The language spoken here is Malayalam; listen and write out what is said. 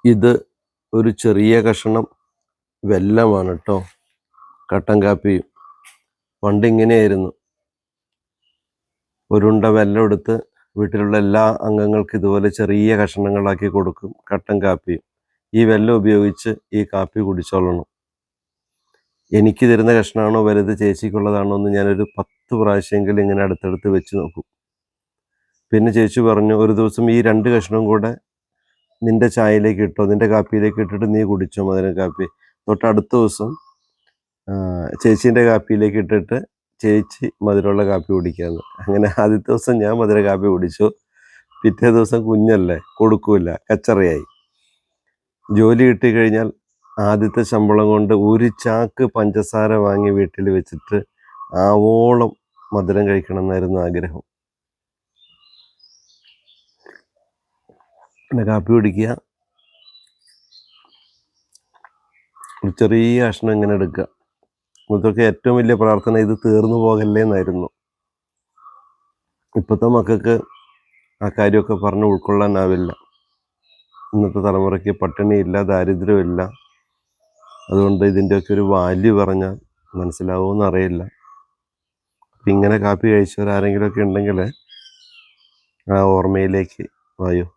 ഇത് ഒരു ചെറിയ കഷണം വെല്ലമാണ് കേട്ടോ. കട്ടൻ കാപ്പിയും പണ്ട് ഇങ്ങനെയായിരുന്നു. ഒരുണ്ട വെല്ലം എടുത്ത് വീട്ടിലുള്ള എല്ലാ അംഗങ്ങൾക്കും ഇതുപോലെ ചെറിയ കഷണങ്ങളാക്കി കൊടുക്കും കട്ടൻ കാപ്പിയും. ഈ വെല്ലം ഉപയോഗിച്ച് ഈ കാപ്പി കുടിച്ചോളണം. എനിക്ക് തരുന്ന കഷ്ണമാണോ വലുത്, ചേച്ചിക്കുള്ളതാണോ എന്ന് ഞാനൊരു 10 പ്രാവശ്യമെങ്കിലും ഇങ്ങനെ അടുത്തടുത്ത് വെച്ച് നോക്കും. പിന്നെ ചേച്ചി പറഞ്ഞു, ഒരു ദിവസം ഈ 2 കഷ്ണവും കൂടെ നിന്റെ ചായയിലേക്ക് ഇട്ടോ, നിന്റെ കാപ്പിയിലേക്ക് ഇട്ടിട്ട് നീ കുടിച്ചോ മധുരം കാപ്പി. തൊട്ടടുത്ത ദിവസം ചേച്ചീൻ്റെ കാപ്പിയിലേക്ക് ഇട്ടിട്ട് ചേച്ചി മധുരമുള്ള കാപ്പി കുടിക്കാമെന്ന്. അങ്ങനെ ആദ്യത്തെ ദിവസം ഞാൻ മധുര കാപ്പി കുടിച്ചു. പിറ്റേ ദിവസം കുഞ്ഞല്ലേ, കൊടുക്കൂല, കച്ചറയായി. ജോലി കിട്ടിക്കഴിഞ്ഞാൽ ആദ്യത്തെ ശമ്പളം കൊണ്ട് ഒരു ചാക്ക് പഞ്ചസാര വാങ്ങി വീട്ടിൽ വെച്ചിട്ട് ആവോളം മധുരം കഴിക്കണം എന്നായിരുന്നു ആഗ്രഹം. പിന്നെ കാപ്പി കുടിക്കുക, ഒരു ചെറിയ കഷ്ണം ഇങ്ങനെ എടുക്കുക. ഇതൊക്കെ ഏറ്റവും വലിയ പ്രാർത്ഥന ഇത് തീർന്നു പോകല്ലേ എന്നായിരുന്നു. ഇപ്പോഴത്തെ മക്കൾക്ക് ആ കാര്യമൊക്കെ പറഞ്ഞ് ഉൾക്കൊള്ളാനാവില്ല. ഇന്നത്തെ തലമുറയ്ക്ക് പട്ടിണിയില്ല, ദാരിദ്ര്യമില്ല. അതുകൊണ്ട് ഇതിൻ്റെയൊക്കെ ഒരു വാല്യൂ പറഞ്ഞാൽ മനസ്സിലാവുമെന്ന് അറിയില്ല. ഇങ്ങനെ കാപ്പി കഴിച്ചവരാരെങ്കിലുമൊക്കെ ഉണ്ടെങ്കിൽ ആ ഓർമ്മയിലേക്ക് വായോ.